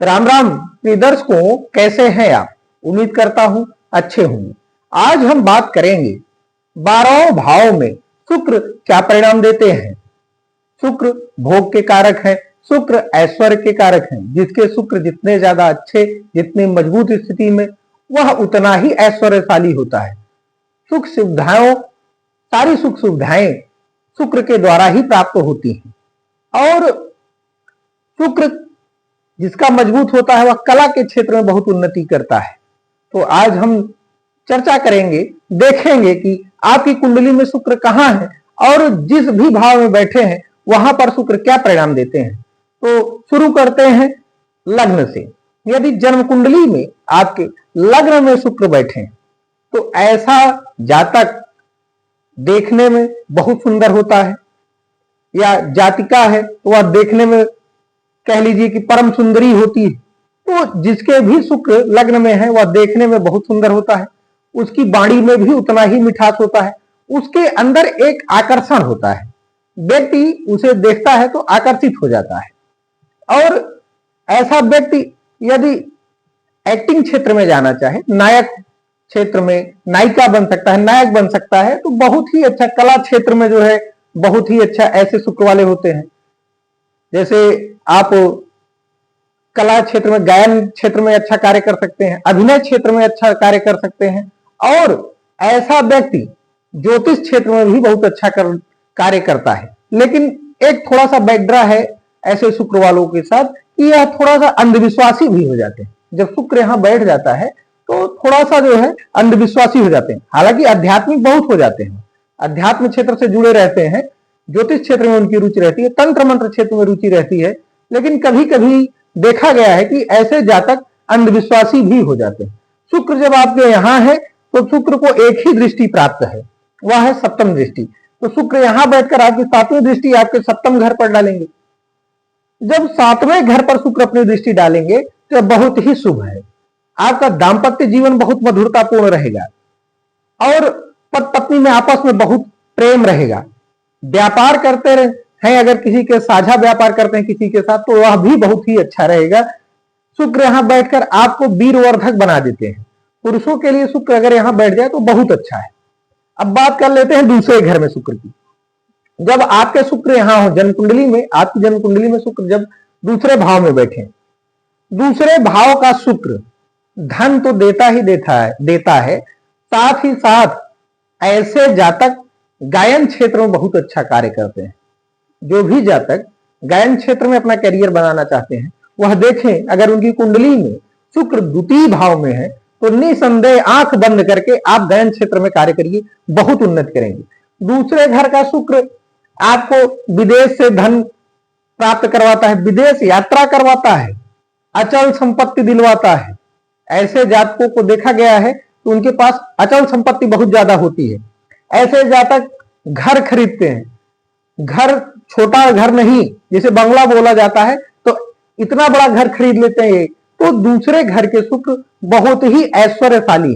राम राम प्रिय दर्शकों, कैसे हैं आप। उम्मीद करता हूं अच्छे होंगे। आज हम बात करेंगे 12 भाव में शुक्र क्या परिणाम देते हैं। शुक्र भोग के कारक है, शुक्र ऐश्वर्य के कारक हैं। जिसके शुक्र जितने ज्यादा अच्छे, जितनी मजबूत स्थिति में, वह उतना ही ऐश्वर्यशाली होता है। सुख सुविधाओं, सारी सुख सुविधाएं शुक्र के द्वारा ही प्राप्त होती हैं। और शुक्र जिसका मजबूत होता है वह कला के क्षेत्र में बहुत उन्नति करता है। तो आज हम चर्चा करेंगे, देखेंगे कि आपकी कुंडली में शुक्र कहां है और जिस भी भाव में बैठे हैं वहां पर शुक्र क्या परिणाम देते हैं। तो शुरू करते हैं लग्न से। यदि जन्म कुंडली में आपके लग्न में शुक्र बैठे हैं तो ऐसा जातक देखने में बहुत सुंदर होता है, या जातिका है तो वह देखने में कह लीजिए कि परम सुंदरी होती है। तो जिसके भी शुक्र लग्न में है वह देखने में बहुत सुंदर होता है, उसकी वाणी में भी उतना ही मिठास होता है, उसके अंदर एक आकर्षण होता है, व्यक्ति उसे देखता है तो आकर्षित हो जाता है। और ऐसा व्यक्ति यदि एक्टिंग क्षेत्र में जाना चाहे, नायक क्षेत्र में नायिका बन सकता है, नायक बन सकता है, तो बहुत ही अच्छा कला क्षेत्र में जो है बहुत ही अच्छा ऐसे शुक्र वाले होते हैं। जैसे आप कला क्षेत्र में, गायन क्षेत्र में अच्छा कार्य कर सकते हैं, अभिनय क्षेत्र में अच्छा कार्य कर सकते हैं। और ऐसा व्यक्ति ज्योतिष क्षेत्र में भी बहुत अच्छा कार्य करता है। लेकिन एक थोड़ा सा बैकड्रा है ऐसे शुक्र वालों के साथ कि यह थोड़ा सा अंधविश्वासी भी हो जाते हैं। जब शुक्र यहां बैठ जाता है तो थोड़ा सा जो है अंधविश्वासी हो जाते हैं। हालांकि आध्यात्मिक बहुत हो जाते हैं, अध्यात्म क्षेत्र से जुड़े रहते हैं, ज्योतिष क्षेत्र में उनकी रुचि रहती है, तंत्र मंत्र क्षेत्र में रुचि रहती है। लेकिन कभी कभी देखा गया है कि ऐसे जातक अंधविश्वासी भी हो जाते हैं। शुक्र जब आपके यहां है तो शुक्र को एक ही दृष्टि प्राप्त है, वह है सप्तम दृष्टि। तो शुक्र यहां बैठकर आपकी 7वीं दृष्टि आपके सप्तम घर पर डालेंगे। जब 7वें घर पर शुक्र अपनी दृष्टि डालेंगे तो बहुत ही शुभ है। आपका दाम्पत्य जीवन बहुत मधुरतापूर्ण रहेगा और पति पत्नी में आपस में बहुत प्रेम रहेगा। व्यापार करते हैं, अगर किसी के साझा व्यापार करते हैं किसी के साथ, तो वह भी बहुत ही अच्छा रहेगा। शुक्र यहां बैठकर आपको वीरवर्धक बना देते हैं। पुरुषों के लिए शुक्र अगर यहां बैठ जाए तो बहुत अच्छा है। अब बात कर लेते हैं दूसरे घर में शुक्र की। जब आपके शुक्र यहां हो जन्म कुंडली में, आपकी जन्म कुंडली में शुक्र जब दूसरे भाव में बैठे, दूसरे भाव का शुक्र धन तो देता है, साथ ही साथ ऐसे जातक गायन क्षेत्र में बहुत अच्छा कार्य करते हैं। जो भी जातक गायन क्षेत्र में अपना करियर बनाना चाहते हैं वह देखें, अगर उनकी कुंडली में शुक्र द्वितीय भाव में है तो निसंदेह आंख बंद करके आप गायन क्षेत्र में कार्य करिए, बहुत उन्नति करेंगे। दूसरे घर का शुक्र आपको विदेश से धन प्राप्त करवाता है, विदेश यात्रा करवाता है, अचल संपत्ति दिलवाता है। ऐसे जातकों को देखा गया है कि उनके पास अचल संपत्ति बहुत ज्यादा होती है। ऐसे जातक घर खरीदते हैं, घर छोटा घर नहीं, जैसे बंगला बोला जाता है, तो इतना बड़ा घर खरीद लेते हैं। तो दूसरे घर के शुक्र बहुत ही ऐश्वर्यशाली,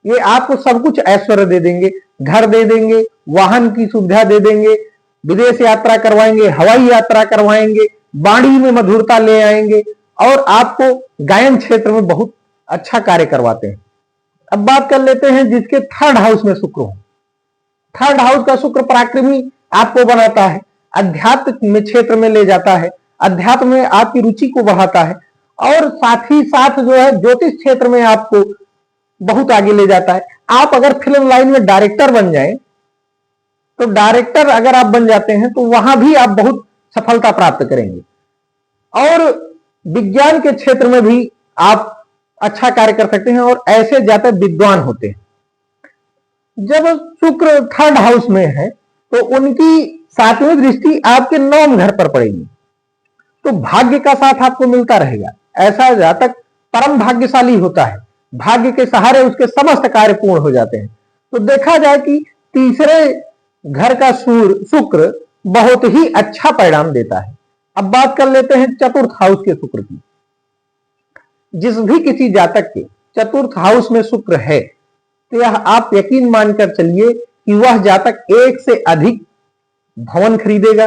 ये आपको सब कुछ ऐश्वर्य दे देंगे, घर दे देंगे, वाहन की सुविधा दे देंगे, विदेश यात्रा करवाएंगे, हवाई यात्रा करवाएंगे, वाणी में मधुरता ले आएंगे और आपको गायन क्षेत्र में बहुत अच्छा कार्य करवाते हैं। अब बात कर लेते हैं जिसके 3rd हाउस में शुक्र हो। 3rd हाउस का शुक्र पराक्रमी आपको बनाता है, अध्यात्म में क्षेत्र में ले जाता है, अध्यात्म में आपकी रुचि को बढ़ाता है और साथ ही साथ जो है ज्योतिष क्षेत्र में आपको बहुत आगे ले जाता है। आप अगर फिल्म लाइन में डायरेक्टर बन जाएं तो डायरेक्टर अगर आप बन जाते हैं तो वहां भी आप बहुत सफलता प्राप्त करेंगे। और विज्ञान के क्षेत्र में भी आप अच्छा कार्य कर सकते हैं और ऐसे जाते विद्वान होते हैं। जब शुक्र 3rd हाउस में है तो उनकी 7वीं दृष्टि आपके 9वें घर पर पड़ेगी, तो भाग्य का साथ आपको मिलता रहेगा। ऐसा जातक परम भाग्यशाली होता है, भाग्य के सहारे उसके समस्त कार्य पूर्ण हो जाते हैं। तो देखा जाए कि तीसरे घर का शुक्र बहुत ही अच्छा परिणाम देता है। अब बात कर लेते हैं 4th हाउस के शुक्र की। जिस भी किसी जातक के 4th हाउस में शुक्र है तो यह आप यकीन मानकर चलिए कि वह जातक एक से अधिक भवन खरीदेगा,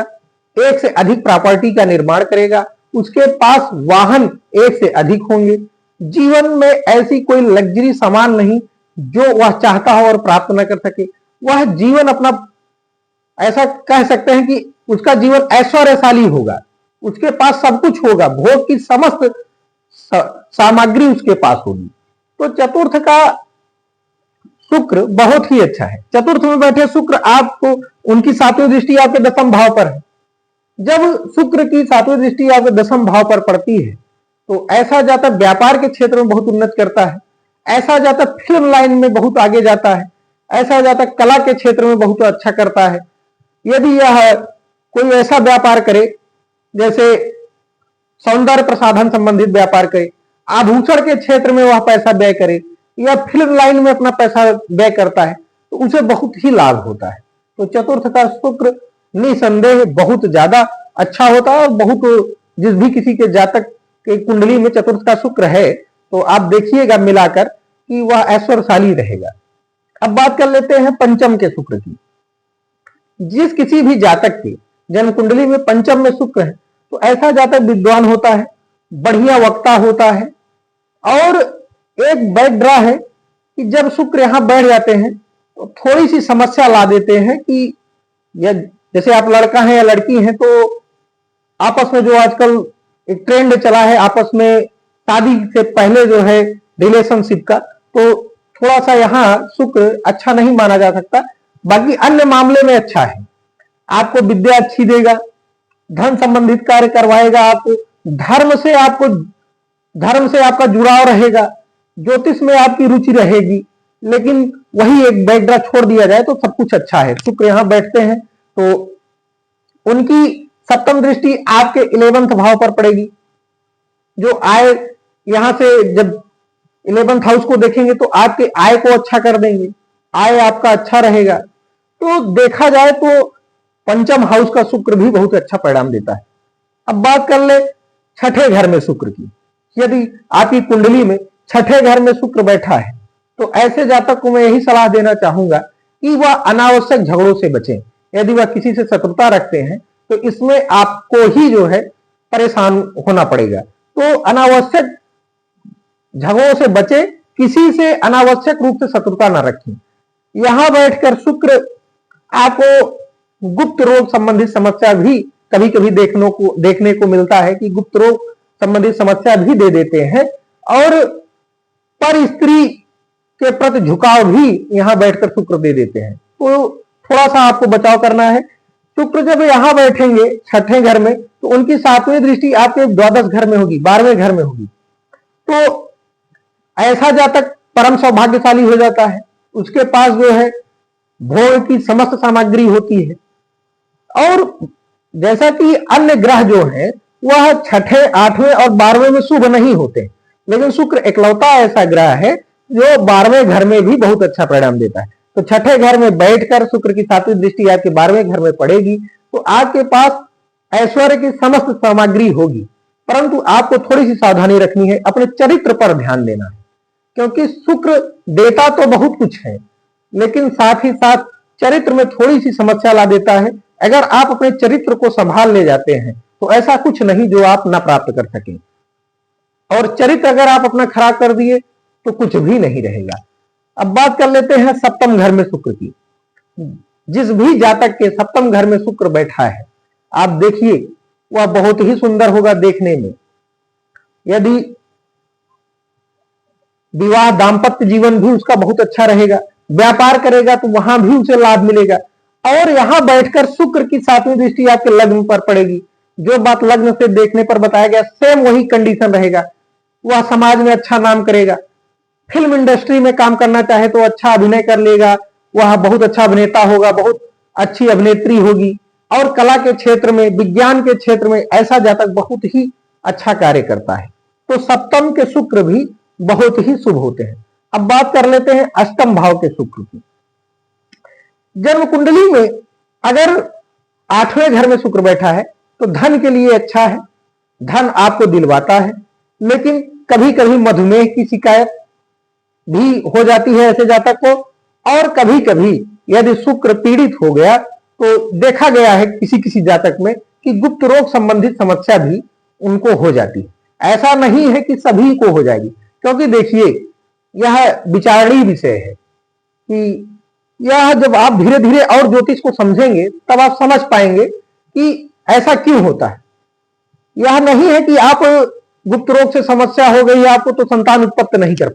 एक से अधिक प्रॉपर्टी का निर्माण करेगा, उसके पास वाहन एक से अधिक होंगे। जीवन में ऐसी कोई लग्जरी सामान नहीं जो वह चाहता हो और प्राप्त न कर सके। वह जीवन अपना, ऐसा कह सकते हैं कि उसका जीवन ऐश्वर्यशाली होगा, उसके पास सब कुछ होगा, भोग की समस्त सामग्री उसके पास होगी। तो चतुर्थ का शुक्र बहुत ही अच्छा है। चतुर्थ में बैठे शुक्र आपको, उनकी सातवीं दृष्टि आपके दसम भाव पर है। जब शुक्र की सातवीं दृष्टि आपके दसम भाव पर पड़ती है तो ऐसा जातक व्यापार के क्षेत्र में बहुत उन्नत करता है, ऐसा जातक फिल्म लाइन में बहुत आगे जाता है, ऐसा जातक कला के क्षेत्र में बहुत अच्छा करता है। यदि यह कोई ऐसा व्यापार करे जैसे सौंदर्य प्रसाधन संबंधित व्यापार करे, आभूषण के क्षेत्र में वह पैसा व्यय करे या फिल्म लाइन में अपना पैसा व्यय करता है तो उसे बहुत ही लाभ होता है। तो चतुर्थ का शुक्र निसंदेह बहुत ज्यादा अच्छा होता है और बहुत, जिस भी किसी के जातक के कुंडली में चतुर्थ का शुक्र है तो आप देखिएगा मिलाकर कि वह ऐश्वर्यशाली रहेगा। अब बात कर लेते हैं पंचम के शुक्र की। जिस किसी भी जातक के जन्म कुंडली में पंचम में शुक्र है तो ऐसा जातक विद्वान होता है, बढ़िया वक्ता होता है। और एक बैड ड्रा है कि जब शुक्र यहां बैठ जाते हैं तो थोड़ी सी समस्या ला देते हैं कि जैसे आप लड़का है या लड़की है तो आपस में जो आजकल एक ट्रेंड चला है आपस में शादी से पहले जो है रिलेशनशिप का, तो थोड़ा सा यहां शुक्र अच्छा नहीं माना जा सकता। बाकी अन्य मामले में अच्छा है, आपको विद्या अच्छी देगा, धन संबंधित कार्य करवाएगा, आपको धर्म से आपका जुड़ाव रहेगा, ज्योतिष में आपकी रुचि रहेगी। लेकिन वही एक बैकड्रॉप छोड़ दिया जाए तो सब कुछ अच्छा है। शुक्र यहां बैठते हैं तो उनकी सप्तम दृष्टि आपके 11वें भाव पर पड़ेगी। जो आय, यहां से जब 11वें हाउस को देखेंगे तो आपके आय को अच्छा कर देंगे, आय आपका अच्छा रहेगा। तो देखा जाए तो पंचम हाउस का शुक्र भी बहुत अच्छा परिणाम देता है। अब बात कर ले छठे घर में शुक्र की। यदि आपकी कुंडली में छठे घर में शुक्र बैठा है तो ऐसे जातक को मैं यही सलाह देना चाहूंगा कि वह अनावश्यक झगड़ों से बचें। यदि वह किसी से शत्रुता रखते हैं तो इसमें आपको ही जो है परेशान होना पड़ेगा। तो अनावश्यक झगड़ों से बचे, किसी से अनावश्यक रूप से शत्रुता न रखें। यहां बैठकर शुक्र आपको गुप्त रोग संबंधित समस्या भी कभी कभी देखने को मिलता है कि गुप्त रोग संबंधित समस्या भी दे देते हैं और पर स्त्री के प्रति झुकाव भी यहां बैठकर शुक्र दे देते हैं। तो थोड़ा सा आपको बचाव करना है। शुक्र जब यहां बैठेंगे छठे घर में तो उनकी सातवीं दृष्टि आपके द्वादश घर में होगी, 12वें घर में होगी। तो ऐसा जातक परम सौभाग्यशाली हो जाता है, उसके पास जो है भोग की समस्त सामग्री होती है। और जैसा कि अन्य ग्रह जो है वह छठे, 8वें और 12वें में शुभ नहीं होते, लेकिन शुक्र एकलौता ऐसा ग्रह है जो 12वें घर में भी बहुत अच्छा परिणाम देता है। तो छठे घर में बैठकर शुक्र की सातवीं दृष्टि आपके 12वें घर में पड़ेगी तो आपके पास ऐश्वर्य की समस्त सामग्री होगी। परंतु आपको थोड़ी सी सावधानी रखनी है, अपने चरित्र पर ध्यान देना है, क्योंकि शुक्र देता तो बहुत कुछ है लेकिन साथ ही साथ चरित्र में थोड़ी सी समस्या ला देता है। अगर आप अपने चरित्र को संभाल ले जाते हैं तो ऐसा कुछ नहीं जो आप ना प्राप्त कर सकें, और चरित्र अगर आप अपना खराब कर दिए तो कुछ भी नहीं रहेगा। अब बात कर लेते हैं सप्तम घर में शुक्र की। जिस भी जातक के सप्तम घर में शुक्र बैठा है आप देखिए वह बहुत ही सुंदर होगा देखने में। यदि विवाह दाम्पत्य जीवन भी उसका बहुत अच्छा रहेगा, व्यापार करेगा तो वहां भी उसे लाभ मिलेगा। और यहां बैठकर शुक्र की सातवीं दृष्टि आपके लग्न पर पड़ेगी। जो बात लग्न से देखने पर बताया गया सेम वही कंडीशन रहेगा। वह समाज में अच्छा नाम करेगा, फिल्म इंडस्ट्री में काम करना चाहे तो अच्छा अभिनय कर लेगा, वह बहुत अच्छा अभिनेता होगा, बहुत अच्छी अभिनेत्री होगी। और कला के क्षेत्र में, विज्ञान के क्षेत्र में ऐसा जातक बहुत ही अच्छा कार्य करता है। तो सप्तम के शुक्र भी बहुत ही शुभ होते हैं। अब बात कर लेते हैं अष्टम भाव के शुक्र की। जन्म कुंडली में अगर 8वें घर में शुक्र बैठा है तो धन के लिए अच्छा है, धन आपको दिलवाता है। लेकिन कभी कभी मधुमेह की शिकायत भी हो जाती है ऐसे जातक को। और कभी कभी यदि शुक्र पीड़ित हो गया तो देखा गया है किसी किसी जातक में कि गुप्त रोग संबंधित समस्या भी उनको हो जाती है। ऐसा नहीं है कि सभी को हो जाएगी, क्योंकि देखिए यह विचारणीय विषय है कि यह जब आप धीरे धीरे और ज्योतिष को समझेंगे तब आप समझ पाएंगे कि ऐसा क्यों होता है। यह नहीं है कि आप गुप्त रोग से समस्या हो गई आपको तो संतान उत्पत्ति नहीं कर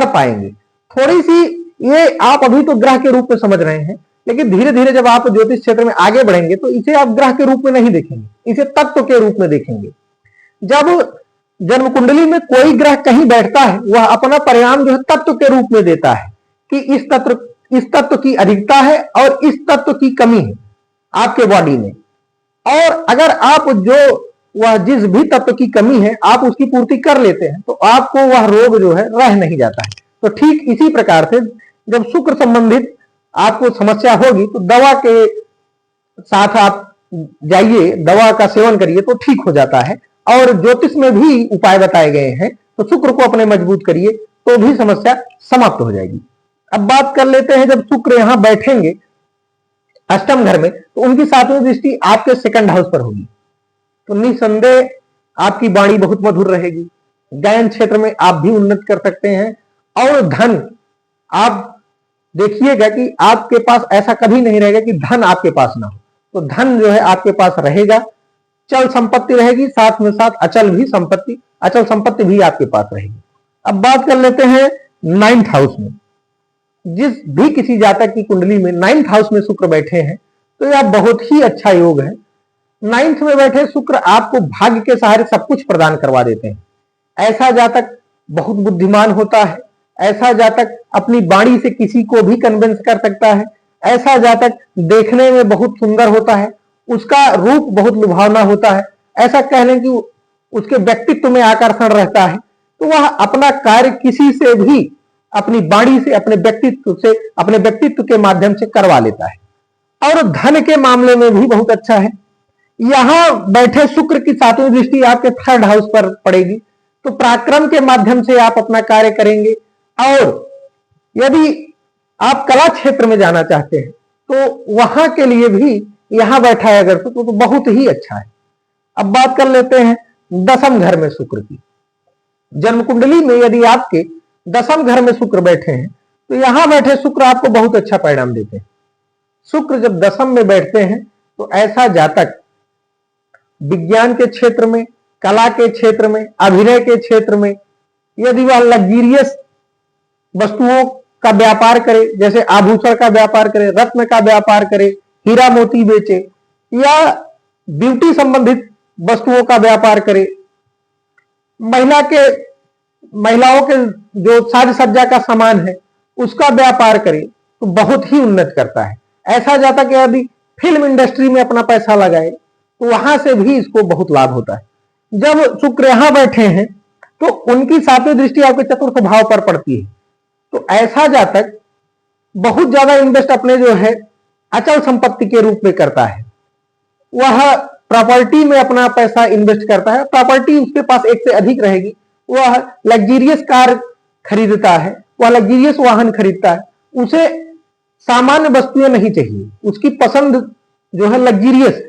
पाएंगे। थोड़ी सी ये आप अभी तो ग्रह के रूप में समझ रहे हैं, लेकिन धीरे धीरे जब आप ज्योतिष क्षेत्र में आगे बढ़ेंगे तो इसे आप ग्रह के रूप में नहीं देखेंगे, इसे तत्व के रूप में देखेंगे। जब जन्म कुंडली में कोई ग्रह कहीं बैठता है वह अपना परिणाम जो है तत्व के रूप में देता है कि इस तत्व की अधिकता है और इस तत्व की कमी है आपके बॉडी में, और अगर आप वह जिस भी तत्व की कमी है आप उसकी पूर्ति कर लेते हैं तो आपको वह रोग जो है रह नहीं जाता है। तो ठीक इसी प्रकार से जब शुक्र संबंधित आपको समस्या होगी तो दवा के साथ आप जाइए, दवा का सेवन करिए तो ठीक हो जाता है। और ज्योतिष में भी उपाय बताए गए हैं, तो शुक्र को अपने मजबूत करिए तो भी समस्या समाप्त हो जाएगी। अब बात कर लेते हैं, जब शुक्र यहां बैठेंगे अष्टम घर में तो उनकी सातवीं दृष्टि आपके सेकंड हाउस पर होगी, तो निसंदेह आपकी वाणी बहुत मधुर रहेगी। गायन क्षेत्र में आप भी उन्नत कर सकते हैं। और धन, आप देखिएगा कि आपके पास ऐसा कभी नहीं रहेगा कि धन आपके पास ना हो, तो धन जो है आपके पास रहेगा, चल संपत्ति रहेगी, साथ में साथ अचल संपत्ति भी आपके पास रहेगी। अब बात कर लेते हैं नाइन्थ हाउस में। जिस भी किसी जातक की कुंडली में नाइन्थ हाउस में शुक्र बैठे हैं तो यह बहुत ही अच्छा योग है। नाइन्थ में बैठे शुक्र आपको भाग्य के सहारे सब कुछ प्रदान करवा देते हैं। ऐसा जातक बहुत बुद्धिमान होता है, ऐसा जातक अपनी वाणी से किसी को भी कन्विंस कर सकता है, ऐसा जातक देखने में बहुत सुंदर होता है, उसका रूप बहुत लुभावना होता है, ऐसा कह लें कि उसके व्यक्तित्व में आकर्षण रहता है, तो वह अपना कार्य किसी से भी अपनी वाणी से, अपने व्यक्तित्व के माध्यम से करवा लेता है। और धन के मामले में भी बहुत अच्छा है। यहां बैठे शुक्र की सातवीं दृष्टि आपके थर्ड हाउस पर पड़ेगी, तो पराक्रम के माध्यम से आप अपना कार्य करेंगे। और यदि आप कला क्षेत्र में जाना चाहते हैं तो वहां के लिए भी यहां बैठा है अगर तो बहुत ही अच्छा है। अब बात कर लेते हैं दसम घर में शुक्र की। जन्म कुंडली में यदि आपके दसम घर में शुक्र बैठे हैं तो यहां बैठे शुक्र आपको बहुत अच्छा परिणाम देते हैं। शुक्र जब दसम में बैठते हैं तो ऐसा जातक विज्ञान के क्षेत्र में, कला के क्षेत्र में, अभिनय के क्षेत्र में, यदि वह लग्जरियस वस्तुओं का व्यापार करे, जैसे आभूषण का व्यापार करे, रत्न का व्यापार करे, हीरा मोती बेचे, या ब्यूटी संबंधित वस्तुओं का व्यापार करे, महिलाओं के जो साज सज्जा का सामान है उसका व्यापार करे, तो बहुत ही उन्नत करता है। ऐसा जाता कि यदि फिल्म इंडस्ट्री में अपना पैसा लगाए तो वहां से भी इसको बहुत लाभ होता है। जब शुक्र यहां बैठे हैं तो उनकी सातवीं दृष्टि आपके चतुर्थ भाव पर पड़ती है, तो ऐसा जातक बहुत ज्यादा इन्वेस्ट अपने जो है अचल संपत्ति के रूप में करता है। वह प्रॉपर्टी में अपना पैसा इन्वेस्ट करता है, प्रॉपर्टी उसके पास एक से अधिक रहेगी, वह लग्जरियस कार खरीदता है, वह लग्जरियस वाहन खरीदता है, उसे सामान्य वस्तुएं नहीं चाहिए, उसकी पसंद जो है लग्जरियस।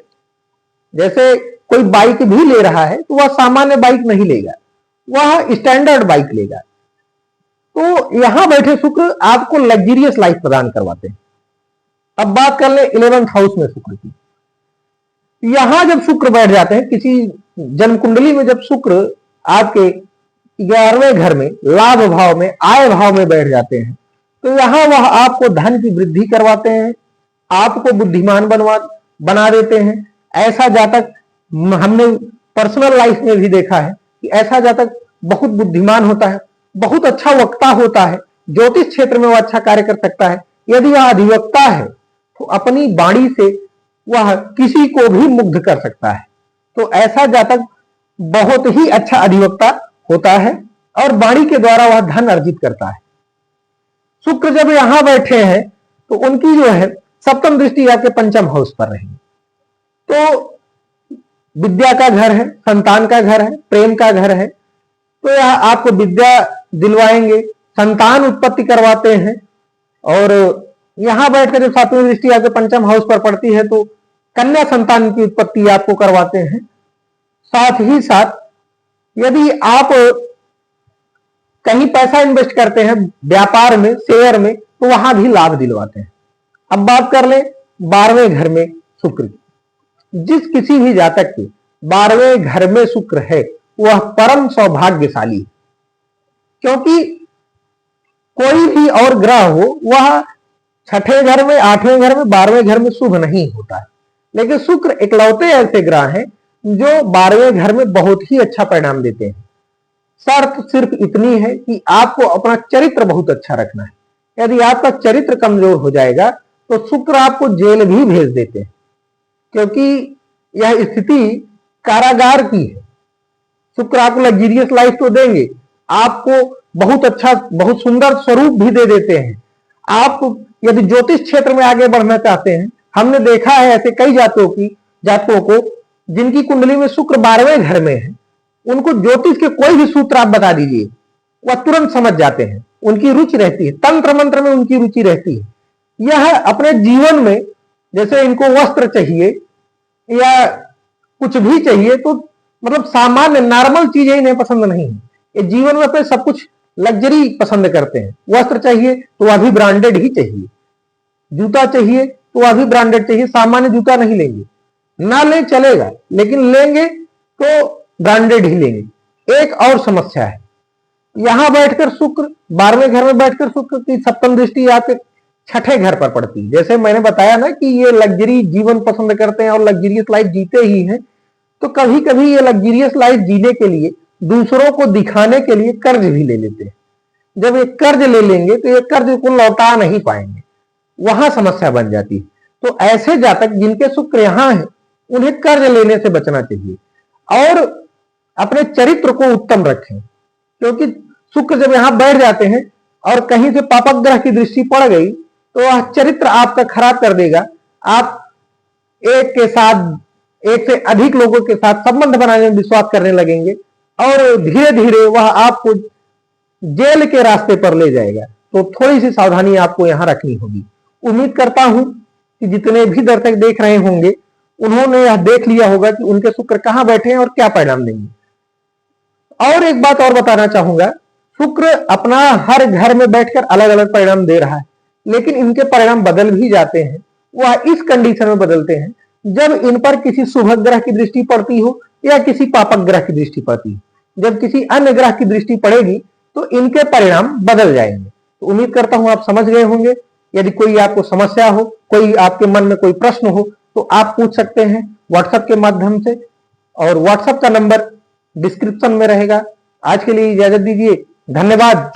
जैसे कोई बाइक भी ले रहा है तो वह सामान्य बाइक नहीं लेगा, वह स्टैंडर्ड बाइक लेगा। तो यहां बैठे शुक्र आपको लग्जरियस लाइफ प्रदान करवाते हैं। अब बात कर ले 11th हाउस में शुक्र की। यहां जब शुक्र बैठ जाते हैं किसी जन्म कुंडली में, जब शुक्र आपके 11वें घर में, लाभ भाव में, आय भाव में बैठ जाते हैं तो यहां वह आपको धन की वृद्धि करवाते हैं, आपको बुद्धिमान बना देते हैं। ऐसा जातक हमने पर्सनल लाइफ में भी देखा है कि ऐसा जातक बहुत बुद्धिमान होता है, बहुत अच्छा वक्ता होता है, ज्योतिष क्षेत्र में वह अच्छा कार्य कर सकता है। यदि वह अधिवक्ता है तो अपनी वाणी से वह किसी को भी मुग्ध कर सकता है। तो ऐसा जातक बहुत ही अच्छा अधिवक्ता होता है और वाणी के द्वारा वह धन अर्जित करता है। शुक्र जब यहां बैठे हैं तो उनकी जो है सप्तम दृष्टि आपके पंचम हाउस पर रहेगी, तो विद्या का घर है, संतान का घर है, प्रेम का घर है, तो यह आपको विद्या दिलवाएंगे, संतान उत्पत्ति करवाते हैं। और यहां बैठकर जब सातवीं दृष्टि आपके पंचम हाउस पर पड़ती है तो कन्या संतान की उत्पत्ति आपको करवाते हैं। साथ ही साथ यदि आप कहीं पैसा इन्वेस्ट करते हैं व्यापार में, शेयर में, तो वहां भी लाभ दिलवाते हैं। अब बात कर ले 12वें घर में शुक्र की। जिस किसी भी जातक के 12वें घर में शुक्र है वह परम सौभाग्यशाली है, क्योंकि कोई भी और ग्रह हो वह छठे घर में, 8वें घर में, 12वें घर में शुभ नहीं होता है, लेकिन शुक्र इकलौते ऐसे ग्रह हैं जो 12वें घर में बहुत ही अच्छा परिणाम देते हैं। शर्त सिर्फ इतनी है कि आपको अपना चरित्र बहुत अच्छा रखना है। यदि आपका चरित्र कमजोर हो जाएगा तो शुक्र आपको जेल भी भेज देते हैं, क्योंकि यह स्थिति कारागार की है। शुक्र आपको लग्जरियस लाइफ तो देंगे, आपको बहुत अच्छा, बहुत सुंदर स्वरूप भी दे देते हैं। आप यदि ज्योतिष क्षेत्र में आगे बढ़ना चाहते हैं, हमने देखा है ऐसे कई जातकों को जिनकी कुंडली में शुक्र 12वें घर में है, उनको ज्योतिष के कोई भी सूत्र आप बता दीजिए वह तुरंत समझ जाते हैं। उनकी रुचि रहती है, तंत्र मंत्र में उनकी रुचि रहती है। यह अपने जीवन में, जैसे इनको वस्त्र चाहिए या कुछ भी चाहिए, तो मतलब सामान्य नॉर्मल चीजें इन्हें पसंद नहीं है। ये जीवन में अपने सब कुछ लग्जरी पसंद करते हैं। वस्त्र चाहिए तो वह भी ब्रांडेड ही चाहिए, जूता चाहिए तो वह भी ब्रांडेड चाहिए, सामान्य जूता नहीं लेंगे। ना ले चलेगा, लेकिन लेंगे तो ब्रांडेड ही लेंगे। एक और समस्या है, यहां बैठकर शुक्र 12वें घर में बैठकर शुक्र की सप्तम दृष्टि आपके छठे घर पर पड़ती है। जैसे मैंने बताया ना कि ये लग्जरी जीवन पसंद करते हैं और लग्जरियस लाइफ जीते ही हैं, तो कभी कभी ये लग्जरियस लाइफ जीने के लिए, दूसरों को दिखाने के लिए कर्ज भी ले लेते हैं। जब ये कर्ज ले लेंगे तो ये कर्ज को लौटा नहीं पाएंगे, वहां समस्या बन जाती है। तो ऐसे जातक जिनके शुक्र यहां है उन्हें कर्ज लेने से बचना चाहिए और अपने चरित्र को उत्तम रखें, क्योंकि शुक्र जब यहां बैठ जाते हैं और कहीं से पापक ग्रह की दृष्टि पड़ गई तो वह चरित्र आपका खराब कर देगा। आप एक से अधिक लोगों के साथ संबंध बनाने में विश्वास करने लगेंगे और धीरे धीरे वह आपको जेल के रास्ते पर ले जाएगा। तो थोड़ी सी सावधानी आपको यहां रखनी होगी। उम्मीद करता हूं कि जितने भी दर्शक देख रहे होंगे उन्होंने यह देख लिया होगा कि उनके शुक्र कहां बैठे हैं और क्या परिणाम देंगे। और एक बात और बताना चाहूंगा, शुक्र अपना हर घर में बैठकर अलग अलग परिणाम दे रहा है, लेकिन इनके परिणाम बदल भी जाते हैं। वह इस कंडीशन में बदलते हैं जब इन पर किसी शुभ ग्रह की दृष्टि पड़ती हो या किसी पापक ग्रह की दृष्टि पड़ती हो। जब किसी अन्य ग्रह की दृष्टि पड़ेगी तो इनके परिणाम बदल जाएंगे। तो उम्मीद करता हूं आप समझ गए होंगे। यदि कोई आपको समस्या हो, कोई आपके मन में कोई प्रश्न हो, तो आप पूछ सकते हैं व्हाट्सएप के माध्यम से, और व्हाट्सएप का नंबर डिस्क्रिप्शन में रहेगा। आज के लिए इजाजत दीजिए, धन्यवाद।